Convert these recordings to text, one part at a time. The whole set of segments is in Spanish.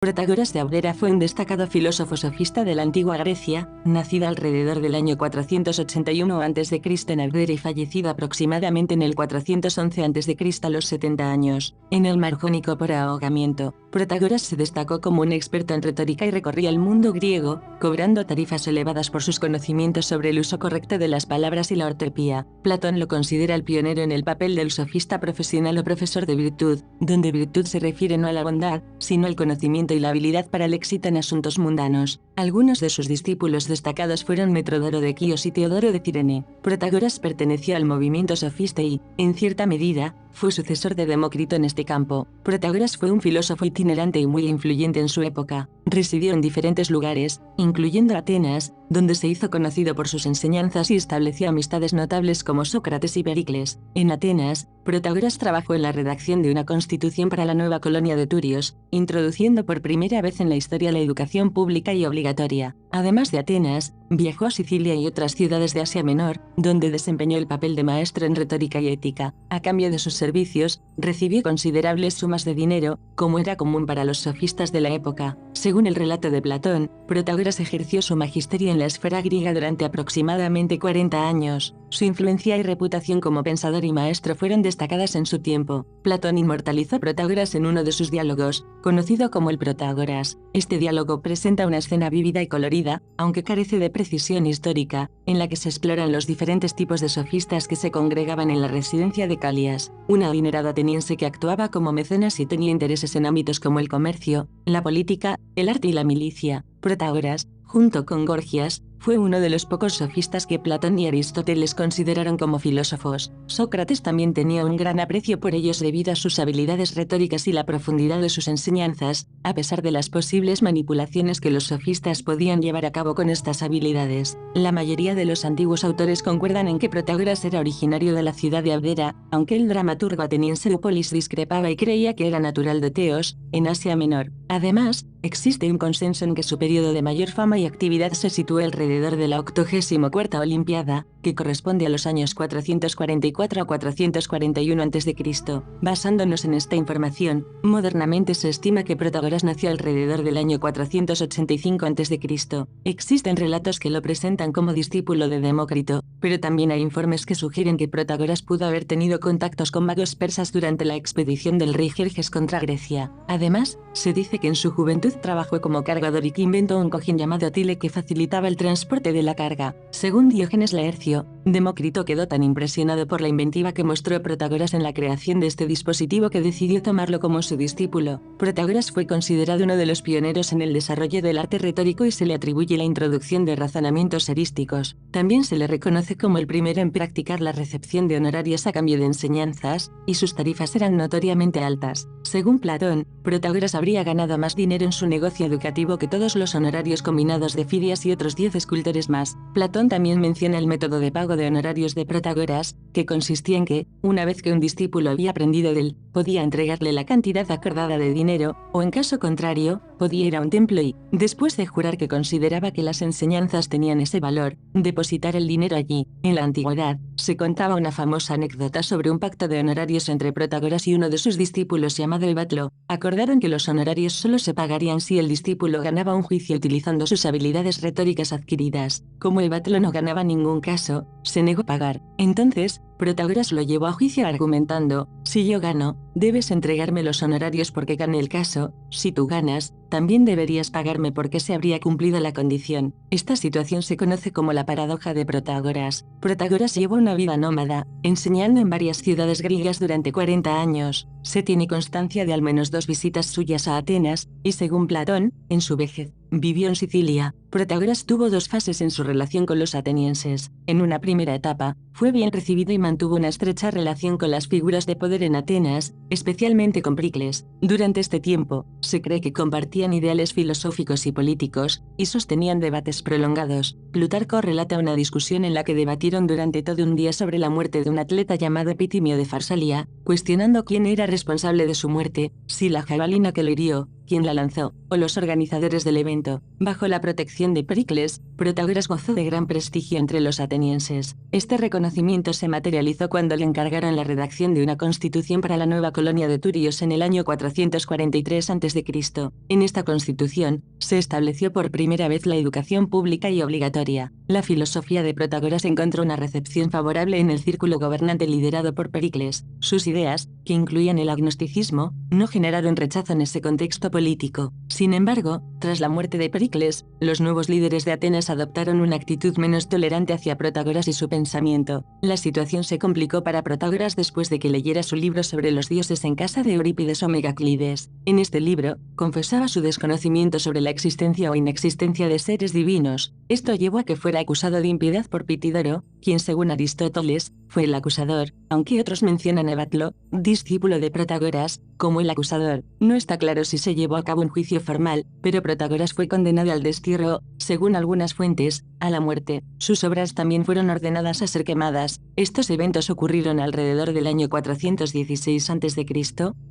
Protágoras de Abdera fue un destacado filósofo sofista de la antigua Grecia, nacido alrededor del año 481 a.C. en Abdera y fallecido aproximadamente en el 411 a.C. a los 70 años, en el mar Jónico por ahogamiento. Protágoras se destacó como un experto en retórica y recorría el mundo griego, cobrando tarifas elevadas por sus conocimientos sobre el uso correcto de las palabras y la ortografía. Platón lo considera el pionero en el papel del sofista profesional o profesor de virtud, donde virtud se refiere no a la bondad, sino al conocimiento y la habilidad para el éxito en asuntos mundanos. Algunos de sus discípulos destacados fueron Metrodoro de Quíos y Teodoro de Cirene. Protágoras perteneció al movimiento sofista y, en cierta medida, fue sucesor de Demócrito en este campo. Protágoras fue un filósofo itinerante y muy influyente en su época. Residió en diferentes lugares, incluyendo Atenas, donde se hizo conocido por sus enseñanzas y estableció amistades notables como Sócrates y Pericles. En Atenas, Protágoras trabajó en la redacción de una constitución para la nueva colonia de Turios, introduciendo por primera vez en la historia la educación pública y obligatoria. Además de Atenas, viajó a Sicilia y otras ciudades de Asia Menor, donde desempeñó el papel de maestro en retórica y ética. A cambio de sus servicios, recibió considerables sumas de dinero, como era común para los sofistas de la época. Según el relato de Platón, Protágoras ejerció su magisterio en la esfera griega durante aproximadamente 40 años. Su influencia y reputación como pensador y maestro fueron destacadas en su tiempo. Platón inmortalizó a Protágoras en uno de sus diálogos, conocido como el Protágoras. Este diálogo presenta una escena vívida y colorida, aunque carece de precisión histórica, en la que se exploran los diferentes tipos de sofistas que se congregaban en la residencia de Calias, un adinerado ateniense que actuaba como mecenas y tenía intereses en ámbitos como el comercio, la política, el arte y la milicia. Protágoras, junto con Gorgias, fue uno de los pocos sofistas que Platón y Aristóteles consideraron como filósofos. Sócrates también tenía un gran aprecio por ellos debido a sus habilidades retóricas y la profundidad de sus enseñanzas, a pesar de las posibles manipulaciones que los sofistas podían llevar a cabo con estas habilidades. La mayoría de los antiguos autores concuerdan en que Protágoras era originario de la ciudad de Abdera, aunque el dramaturgo ateniense Eupolis discrepaba y creía que era natural de Teos, en Asia Menor. Además, existe un consenso en que su periodo de mayor fama y actividad se sitúa alrededor de la 84ª Olimpiada, que corresponde a los años 444 a 441 a.C. Basándonos en esta información, modernamente se estima que Protágoras nació alrededor del año 485 a.C. Existen relatos que lo presentan como discípulo de Demócrito, pero también hay informes que sugieren que Protágoras pudo haber tenido contactos con magos persas durante la expedición del rey Jerjes contra Grecia. Además, se dice que en su juventud trabajó como cargador y que inventó un cojín llamado tile que facilitaba el transporte de la carga. Según Diógenes Laercio, Demócrito quedó tan impresionado por la inventiva que mostró Protágoras en la creación de este dispositivo que decidió tomarlo como su discípulo. Protágoras fue considerado uno de los pioneros en el desarrollo del arte retórico y se le atribuye la introducción de razonamientos erísticos. También se le reconoce como el primero en practicar la recepción de honorarios a cambio de enseñanzas, y sus tarifas eran notoriamente altas. Según Platón, Protágoras habría ganado más dinero en su negocio educativo que todos los honorarios combinados de Fidias y otros 10 escultores más. Platón también menciona el método de pago de honorarios de Protágoras, que consistía en que, una vez que un discípulo había aprendido de él, podía entregarle la cantidad acordada de dinero, o en caso contrario, podía ir a un templo y, después de jurar que consideraba que las enseñanzas tenían ese valor, depositar el dinero allí. En la antigüedad, se contaba una famosa anécdota sobre un pacto de honorarios entre Protágoras y uno de sus discípulos llamado Ebatlo. Acordaron que los honorarios solo se pagarían si el discípulo ganaba un juicio utilizando sus habilidades retóricas adquiridas. Como Ebatlo no ganaba ningún caso, se negó a pagar. Entonces, Protágoras lo llevó a juicio argumentando: si yo gano, debes entregarme los honorarios porque gané el caso; si tú ganas, también deberías pagarme porque se habría cumplido la condición. Esta situación se conoce como la paradoja de Protágoras. Protágoras llevó una vida nómada, enseñando en varias ciudades griegas durante 40 años. Se tiene constancia de al menos 2 visitas suyas a Atenas, y según Platón, en su vejez, vivió en Sicilia. Protágoras tuvo 2 fases en su relación con los atenienses. En una primera etapa, fue bien recibido y mantuvo una estrecha relación con las figuras de poder en Atenas, especialmente con Pericles. Durante este tiempo, se cree que compartían ideales filosóficos y políticos, y sostenían debates prolongados. Plutarco relata una discusión en la que debatieron durante todo un día sobre la muerte de un atleta llamado Epitimio de Farsalia, cuestionando quién era responsable de su muerte, si la jabalina que lo hirió, quien la lanzó, o los organizadores del evento. Bajo la protección de Pericles, Protágoras gozó de gran prestigio entre los atenienses. Este reconocimiento se materializó cuando le encargaron la redacción de una constitución para la nueva colonia de Turios en el año 443 a.C. En esta constitución, se estableció por primera vez la educación pública y obligatoria. La filosofía de Protágoras encontró una recepción favorable en el círculo gobernante liderado por Pericles. Sus ideas, que incluían el agnosticismo, no generaron rechazo en ese contexto político. Sin embargo, tras la muerte de Pericles, los nuevos líderes de Atenas adoptaron una actitud menos tolerante hacia Protágoras y su pensamiento. La situación se complicó para Protágoras después de que leyera su libro sobre los dioses en casa de Eurípides o Megaclides. En este libro, confesaba su desconocimiento sobre la existencia o inexistencia de seres divinos. Esto llevó a que fuera acusado de impiedad por Pitidoro, quien según Aristóteles, fue el acusador, aunque otros mencionan a Batlo, discípulo de Protágoras, como el acusador. No está claro si se llevó a cabo un juicio formal, pero Protágoras fue condenado al destierro, según algunas fuentes, a la muerte. Sus obras también fueron ordenadas a ser quemadas. Estos eventos ocurrieron alrededor del año 416 a.C.,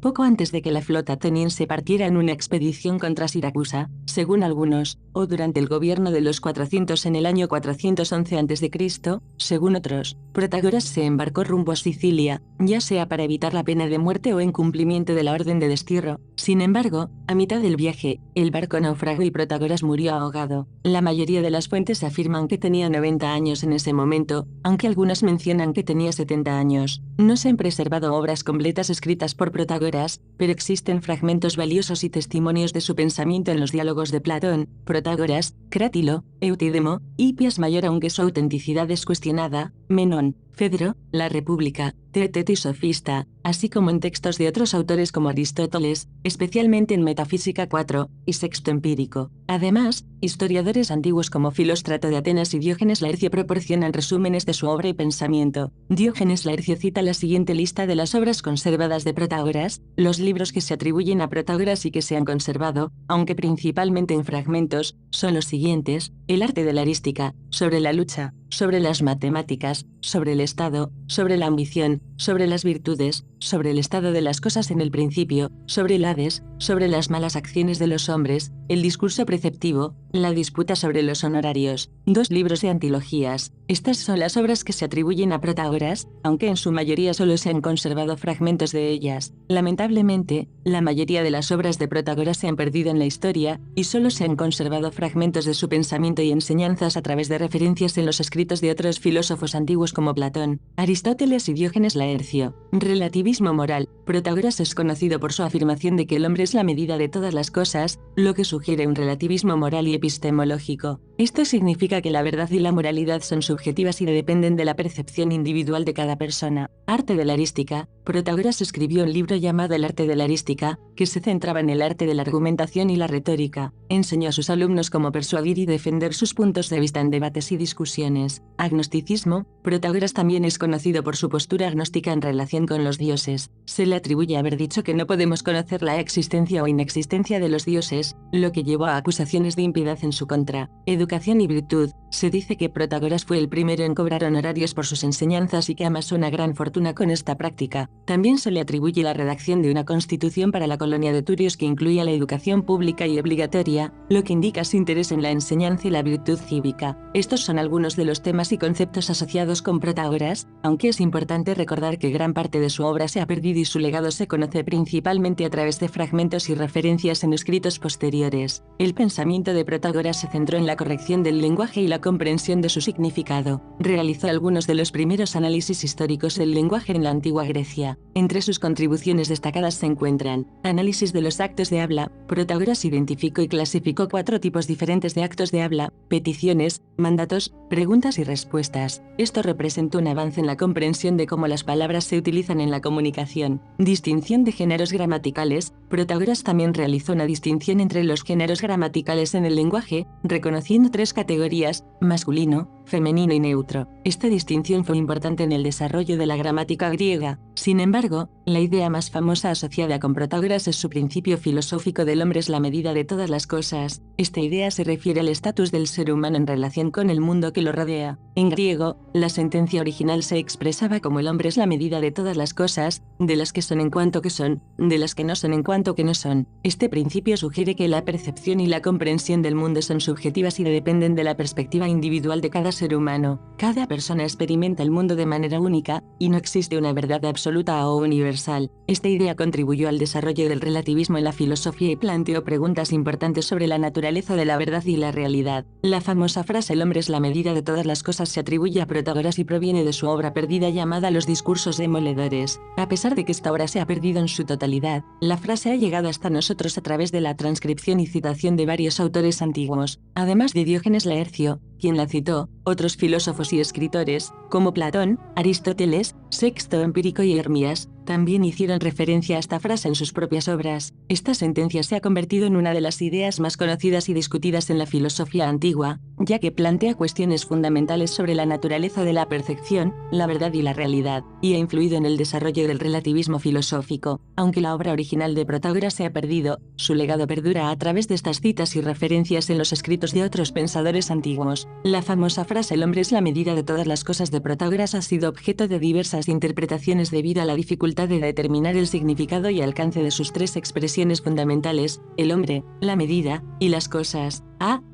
poco antes de que la flota ateniense partiera en una expedición contra Siracusa, según algunos, o durante el gobierno de los 400 en el año 411 a.C., según otros. Protágoras se embarcó rumbo a Sicilia, ya sea para evitar la pena de muerte o en cumplimiento de la orden de destierro. Sin embargo, a mitad del viaje, el barco naufragó y Protágoras murió ahogado. La mayoría de las fuentes afirman que tenía 90 años en ese momento, aunque algunas mencionan que tenía 70 años. No se han preservado obras completas escritas por Protágoras, pero existen fragmentos valiosos y testimonios de su pensamiento en los diálogos de Platón, Protágoras, Crátilo, Eutidemo, Hipias Mayor, aunque su autenticidad es cuestionada, Menón, Fedro, La República, Teeteto Sofista, así como en textos de otros autores como Aristóteles, especialmente en Metafísica 4 y Sexto Empírico. Además, historiadores antiguos como Filóstrato de Atenas y Diógenes Laercio proporcionan resúmenes de su obra y pensamiento. Diógenes Laercio cita la siguiente lista de las obras conservadas de Protágoras, los libros que se atribuyen a Protágoras y que se han conservado, aunque principalmente en fragmentos, son los siguientes: El arte de la arística, sobre la lucha, sobre las matemáticas, sobre el Estado, sobre la ambición, sobre las virtudes, sobre el estado de las cosas en el principio, sobre el Hades, sobre las malas acciones de los hombres, el discurso preceptivo, la disputa sobre los honorarios, 2 libros de antilogías. Estas son las obras que se atribuyen a Protágoras, aunque en su mayoría solo se han conservado fragmentos de ellas. Lamentablemente, la mayoría de las obras de Protágoras se han perdido en la historia, y solo se han conservado fragmentos de su pensamiento y enseñanzas a través de referencias en los escritos de otros filósofos antiguos como Platón, Aristóteles y Diógenes Laercio. Relativismo moral. Protágoras es conocido por su afirmación de que el hombre es la medida de todas las cosas, lo que sugiere un relativismo moral y epistemológico. Esto significa que la verdad y la moralidad son subjetivas y dependen de la percepción individual de cada persona. Arte de la arística. Protágoras escribió un libro llamado El arte de la arística, que se centraba en el arte de la argumentación y la retórica. Enseñó a sus alumnos cómo persuadir y defender sus puntos de vista en debates y discusiones. Agnosticismo. Protágoras también es conocido por su postura agnóstica en relación con los dioses. Se le atribuye haber dicho que no podemos conocer la existencia o inexistencia de los dioses, lo que llevó a acusaciones de impiedad en su contra. Educación y virtud. Se dice que Protágoras fue el primero en cobrar honorarios por sus enseñanzas y que amasó una gran fortuna con esta práctica. También se le atribuye la redacción de una constitución para la colonia de Turios que incluía la educación pública y obligatoria, lo que indica su interés en la enseñanza y la virtud cívica. Estos son algunos de los temas y conceptos asociados con Protágoras, aunque es importante recordar que gran parte de su obra se ha perdido y su legado se conoce principalmente a través de fragmentos y referencias en escritos posteriores. El pensamiento de Protágoras se centró en la corrección del lenguaje y la comprensión de su significado. Realizó algunos de los primeros análisis históricos del lenguaje en la antigua Grecia. Entre sus contribuciones destacadas se encuentran: análisis de los actos de habla. Protágoras identificó y clasificó 4 tipos diferentes de actos de habla: peticiones, mandatos, preguntas y respuestas. Esto representó un avance en la comprensión de cómo las palabras se utilizan en la comunicación. Distinción de géneros gramaticales. Protágoras también realizó una distinción entre los géneros gramaticales en el lenguaje, reconociendo 3 categorías: masculino, femenino y neutro. Esta distinción fue importante en el desarrollo de la gramática griega. Sin embargo, La idea más famosa asociada con Protágoras es su principio filosófico del hombre es la medida de todas las cosas. Esta idea se refiere al estatus del ser humano en relación con el mundo que lo rodea. En griego, la sentencia original se expresaba como el hombre es la medida de todas las cosas, de las que son en cuanto que son, de las que no son en cuanto que no son. Este principio sugiere que la percepción y la comprensión del mundo son subjetivas y dependen de la perspectiva individual de cada ser humano. Cada persona experimenta el mundo de manera única, y no existe una verdad absoluta o universal. Esta idea contribuyó al desarrollo del relativismo en la filosofía y planteó preguntas importantes sobre la naturaleza de la verdad y la realidad. La famosa frase "el hombre es la medida de todas las cosas" se atribuye a Protágoras y proviene de su obra perdida llamada Los discursos demoledores. A pesar de que esta obra se ha perdido en su totalidad, la frase ha llegado hasta nosotros a través de la transcripción y citación de varios autores antiguos. Además de Diógenes Laercio, quien la citó, otros filósofos y escritores, como Platón, Aristóteles, Sexto Empírico y Hermías, también hicieron referencia a esta frase en sus propias obras. Esta sentencia se ha convertido en una de las ideas más conocidas y discutidas en la filosofía antigua, ya que plantea cuestiones fundamentales sobre la naturaleza de la percepción, la verdad y la realidad, y ha influido en el desarrollo del relativismo filosófico. Aunque la obra original de Protágoras se ha perdido, su legado perdura a través de estas citas y referencias en los escritos de otros pensadores antiguos. La famosa frase "el hombre es la medida de todas las cosas" de Protágoras ha sido objeto de diversas interpretaciones debido a la dificultad de determinar el significado y alcance de sus tres expresiones fundamentales: el hombre, la medida y las cosas.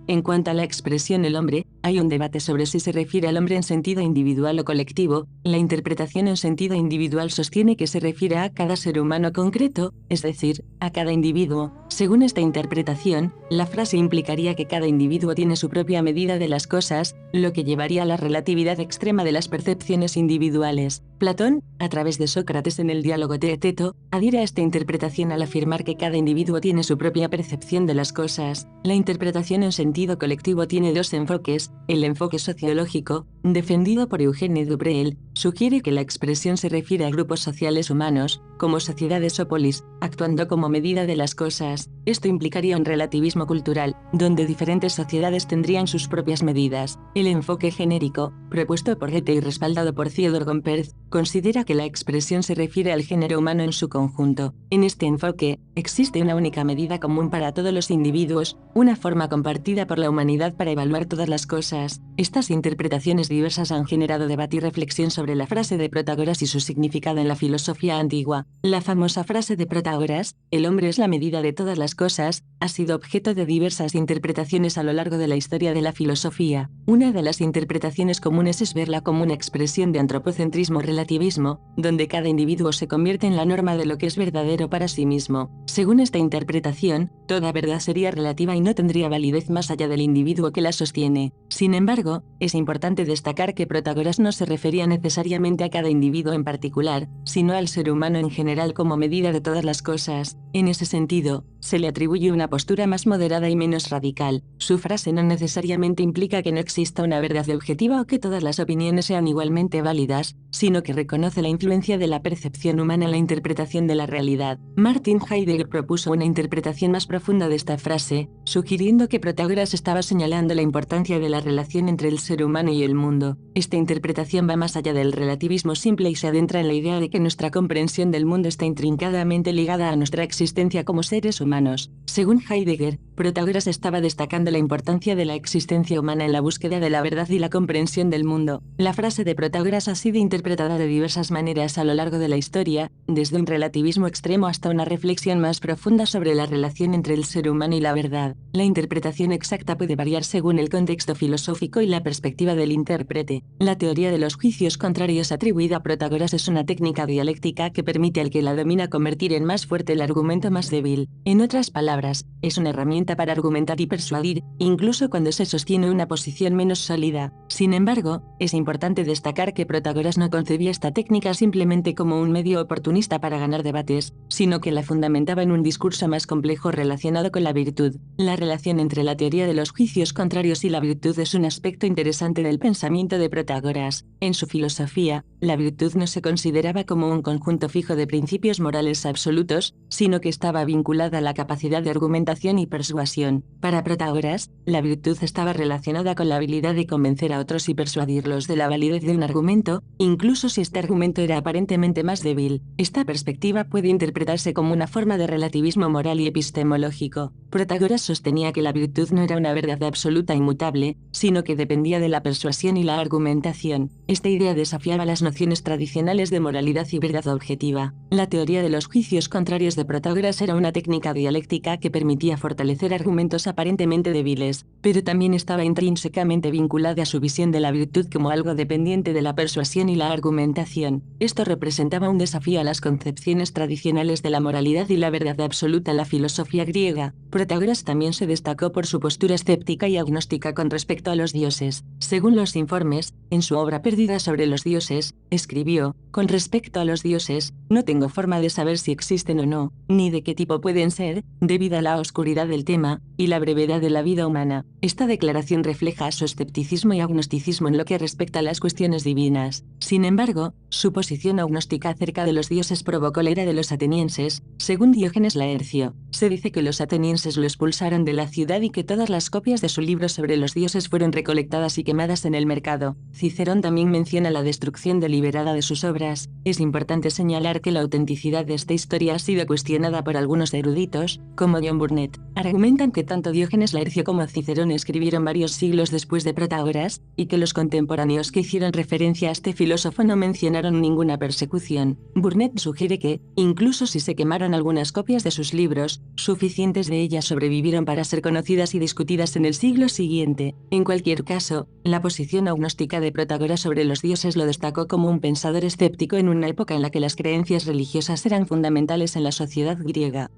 En cuanto a la expresión "el hombre", hay un debate sobre si se refiere al hombre en sentido individual o colectivo. La interpretación en sentido individual sostiene que se refiere a cada ser humano concreto, es decir, a cada individuo. Según esta interpretación, la frase implicaría que cada individuo tiene su propia medida de las cosas, lo que llevaría a la relatividad extrema de las percepciones individuales. Platón, a través de Sócrates en el diálogo Teeteto, adhiere a esta interpretación al afirmar que cada individuo tiene su propia percepción de las cosas. La interpretación en sentido colectivo tiene dos enfoques. El enfoque sociológico, defendido por Eugène Dubreuil, sugiere que la expresión se refiere a grupos sociales humanos, como sociedades o polis, actuando como medida de las cosas. Esto implicaría un relativismo cultural, donde diferentes sociedades tendrían sus propias medidas. El enfoque genérico, propuesto por Goethe y respaldado por Theodor Gomperz, considera que la expresión se refiere al género humano en su conjunto. En este enfoque, existe una única medida común para todos los individuos, una forma compartida por la humanidad para evaluar todas las cosas. Estas interpretaciones diversas han generado debate y reflexión sobre la frase de Protágoras y su significado en la filosofía antigua. La famosa frase de Protágoras, "el hombre es la medida de todas las cosas", ha sido objeto de diversas interpretaciones a lo largo de la historia de la filosofía. Una de las interpretaciones comunes es verla como una expresión de antropocentrismo relativismo, donde cada individuo se convierte en la norma de lo que es verdadero para sí mismo. Según esta interpretación, toda verdad sería relativa y no tendría validez más allá del individuo que la sostiene. Sin embargo, es importante destacar que Protágoras no se refería necesariamente a cada individuo en particular, sino al ser humano en general como medida de todas las cosas. En ese sentido, se le atribuye una postura más moderada y menos radical. Su frase no necesariamente implica que no exista una verdad objetiva o que todas las opiniones sean igualmente válidas, sino que reconoce la influencia de la percepción humana en la interpretación de la realidad. Martin Heidegger propuso una interpretación más profunda de esta frase, sugiriendo que Protágoras estaba señalando la importancia de la relación entre el ser humano y el mundo. Esta interpretación va más allá del relativismo simple y se adentra en la idea de que nuestra comprensión del mundo está intrincadamente ligada a nuestra existencia como seres humanos. Según Heidegger, Protágoras estaba destacando la importancia de la existencia humana en la búsqueda de la verdad y la comprensión del mundo. La frase de Protágoras ha sido interpretada de diversas maneras a lo largo de la historia, desde un relativismo extremo hasta una reflexión más profunda sobre la relación entre el ser humano y la verdad. La interpretación exacta puede variar según el contexto filosófico y la perspectiva del intérprete. La teoría de los juicios contrarios atribuida a Protágoras es una técnica dialéctica que permite al que la domina convertir en más fuerte el argumento más débil. En otras palabras, es una herramienta para argumentar y persuadir, incluso cuando se sostiene una posición menos sólida. Sin embargo, es importante destacar que Protágoras no concebía esta técnica simplemente como un medio oportunista para ganar debates, sino que la fundamentaba en un discurso más complejo relacionado con la virtud. La relación entre la teoría de los juicios contrarios y la virtud es un aspecto interesante del pensamiento de Protágoras. En su filosofía, la virtud no se consideraba como un conjunto fijo de principios morales absolutos, sino que estaba vinculada a la capacidad de argumentación y persuasión persuasión. Para Protágoras, la virtud estaba relacionada con la habilidad de convencer a otros y persuadirlos de la validez de un argumento, incluso si este argumento era aparentemente más débil. Esta perspectiva puede interpretarse como una forma de relativismo moral y epistemológico. Protágoras sostenía que la virtud no era una verdad absoluta e inmutable, sino que dependía de la persuasión y la argumentación. Esta idea desafiaba las nociones tradicionales de moralidad y verdad objetiva. La teoría de los juicios contrarios de Protágoras era una técnica dialéctica que permitía fortalecer argumentos aparentemente débiles, pero también estaba intrínsecamente vinculada a su visión de la virtud como algo dependiente de la persuasión y la argumentación. Esto representaba un desafío a las concepciones tradicionales de la moralidad y la verdad absoluta en la filosofía griega. Protágoras también se destacó por su postura escéptica y agnóstica con respecto a los dioses. Según los informes, en su obra Perdida sobre los dioses, escribió: con respecto a los dioses, no tengo forma de saber si existen o no, ni de qué tipo pueden ser, debido a la oscuridad del tema y la brevedad de la vida humana. Esta declaración refleja su escepticismo y agnosticismo en lo que respecta a las cuestiones divinas. Sin embargo, su posición agnóstica acerca de los dioses provocó la ira de los atenienses. Según Diógenes Laercio, se dice que los atenienses lo expulsaron de la ciudad y que todas las copias de su libro sobre los dioses fueron recolectadas y quemadas en el mercado. Cicerón también menciona la destrucción deliberada de sus obras. Es importante señalar que la autenticidad de esta historia ha sido cuestionada por algunos eruditos, como John Burnet. Argumentan que tanto Diógenes Laercio como Cicerón escribieron varios siglos después de Protágoras, y que los contemporáneos que hicieron referencia a este filósofo no mencionaron ninguna persecución. Burnet sugiere que, incluso si se quemaron algunas copias de sus libros, suficientes de ellas sobrevivieron para ser conocidas y discutidas en el siglo siguiente. En cualquier caso, la posición agnóstica de Protágoras sobre los dioses lo destacó como un pensador escéptico en una época en la que las creencias religiosas eran fundamentales en la sociedad griega.